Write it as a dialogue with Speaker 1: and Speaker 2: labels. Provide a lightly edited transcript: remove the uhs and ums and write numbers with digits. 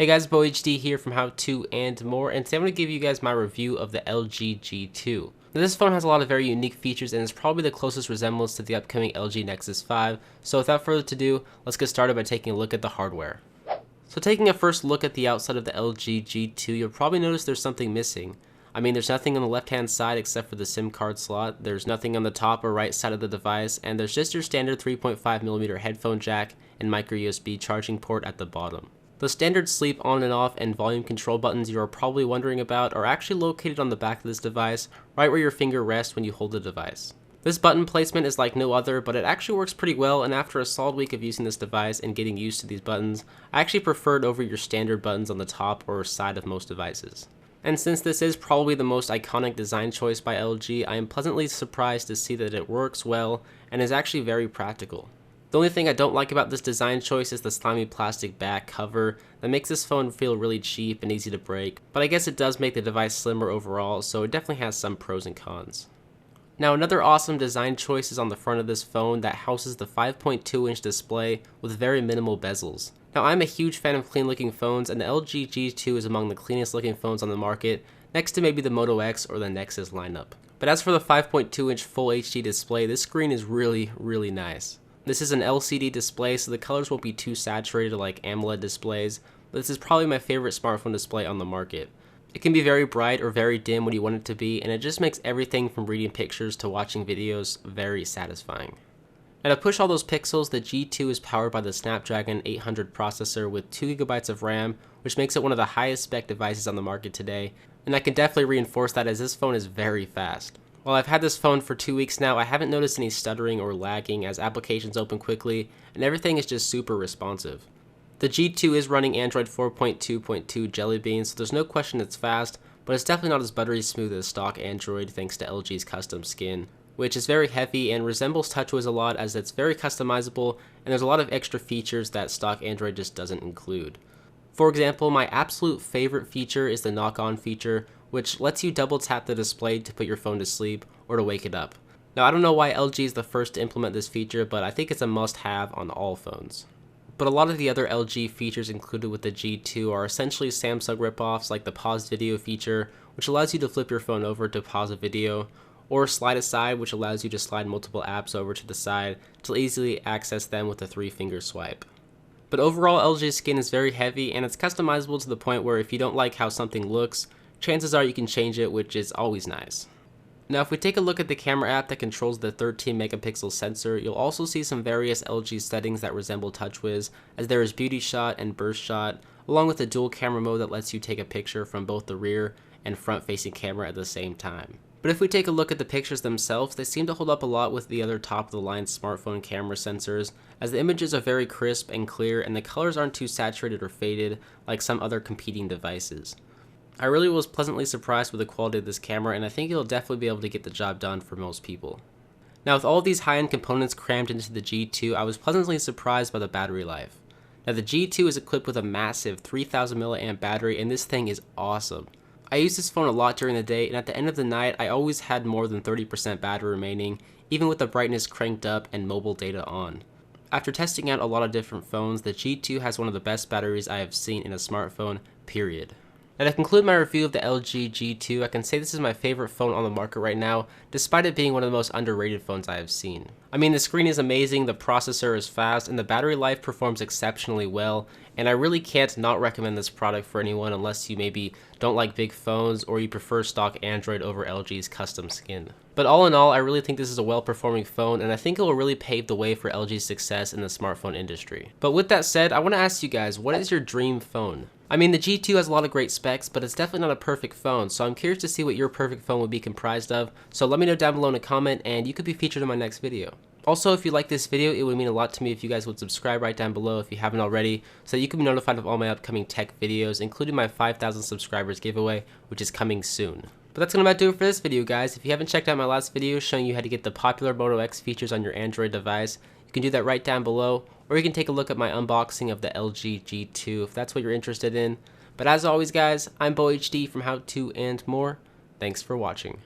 Speaker 1: Hey guys, BoHD here from How To and More, and today I'm going to give you guys my review of the LG G2. Now, this phone has a lot of very unique features and is probably the closest resemblance to the upcoming LG Nexus 5, so without further ado, let's get started by taking a look at the hardware. So taking a first look at the outside of the LG G2, you'll probably notice there's something missing. I mean, there's nothing on the left hand side except for the SIM card slot, there's nothing on the top or right side of the device, and there's just your standard 3.5mm headphone jack and micro USB charging port at the bottom. The standard sleep on and off and volume control buttons you are probably wondering about are actually located on the back of this device, right where your finger rests when you hold the device. This button placement is like no other, but it actually works pretty well, and after a solid week of using this device and getting used to these buttons, I actually prefer it over your standard buttons on the top or side of most devices. And since this is probably the most iconic design choice by LG, I am pleasantly surprised to see that it works well and is actually very practical. The only thing I don't like about this design choice is the slimy plastic back cover that makes this phone feel really cheap and easy to break, but I guess it does make the device slimmer overall, so it definitely has some pros and cons. Now, another awesome design choice is on the front of this phone that houses the 5.2-inch display with very minimal bezels. Now, I'm a huge fan of clean looking phones, and the LG G2 is among the cleanest looking phones on the market, next to maybe the Moto X or the Nexus lineup. But as for the 5.2-inch Full HD display, this screen is really nice. This is an LCD display, so the colors won't be too saturated like AMOLED displays, but this is probably my favorite smartphone display on the market. It can be very bright or very dim when you want it to be, and it just makes everything from reading pictures to watching videos very satisfying. Now, to push all those pixels, the G2 is powered by the Snapdragon 800 processor with 2GB of RAM, which makes it one of the highest spec devices on the market today, and I can definitely reinforce that as this phone is very fast. While I've had this phone for 2 weeks now, I haven't noticed any stuttering or lagging as applications open quickly, and everything is just super responsive. The G2 is running Android 4.2.2 Jelly Bean, so there's no question it's fast, but it's definitely not as buttery smooth as stock Android thanks to LG's custom skin, which is very heavy and resembles TouchWiz a lot as it's very customizable and there's a lot of extra features that stock Android just doesn't include. For example, my absolute favorite feature is the knock-on feature, which lets you double tap the display to put your phone to sleep or to wake it up. Now, I don't know why LG is the first to implement this feature, but I think it's a must-have on all phones. But a lot of the other LG features included with the G2 are essentially Samsung ripoffs like the pause video feature, which allows you to flip your phone over to pause a video, or slide aside, which allows you to slide multiple apps over to the side to easily access them with a 3-finger swipe. But overall, LG's skin is very heavy and it's customizable to the point where if you don't like how something looks, chances are you can change it, which is always nice. Now, if we take a look at the camera app that controls the 13 megapixel sensor, you'll also see some various LG settings that resemble TouchWiz, as there is beauty shot and burst shot, along with a dual camera mode that lets you take a picture from both the rear and front facing camera at the same time. But if we take a look at the pictures themselves, they seem to hold up a lot with the other top of the line smartphone camera sensors, as the images are very crisp and clear and the colors aren't too saturated or faded like some other competing devices. I really was pleasantly surprised with the quality of this camera, and I think it'll definitely be able to get the job done for most people. Now, with all of these high-end components crammed into the G2, I was pleasantly surprised by the battery life. Now, the G2 is equipped with a massive 3000 mAh battery, and this thing is awesome. I use this phone a lot during the day, and at the end of the night, I always had more than 30% battery remaining, even with the brightness cranked up and mobile data on. After testing out a lot of different phones, the G2 has one of the best batteries I have seen in a smartphone, period. Now, to conclude my review of the LG G2, I can say this is my favorite phone on the market right now, despite it being one of the most underrated phones I have seen. I mean, the screen is amazing, the processor is fast, and the battery life performs exceptionally well, and I really can't not recommend this product for anyone unless you maybe don't like big phones or you prefer stock Android over LG's custom skin. But all in all, I really think this is a well-performing phone, and I think it will really pave the way for LG's success in the smartphone industry. But with that said, I want to ask you guys, what is your dream phone? I mean, the G2 has a lot of great specs, but it's definitely not a perfect phone, so I'm curious to see what your perfect phone would be comprised of, so let me know down below in a comment, and you could be featured in my next video. Also, if you like this video, it would mean a lot to me if you guys would subscribe right down below if you haven't already, so that you can be notified of all my upcoming tech videos, including my 5,000 subscribers giveaway, which is coming soon. But that's gonna about do it for this video, guys. If you haven't checked out my last video showing you how to get the popular Moto X features on your Android device, you can do that right down below, or you can take a look at my unboxing of the LG G2 if that's what you're interested in. But as always, guys, I'm BoHD from How To and More. Thanks for watching.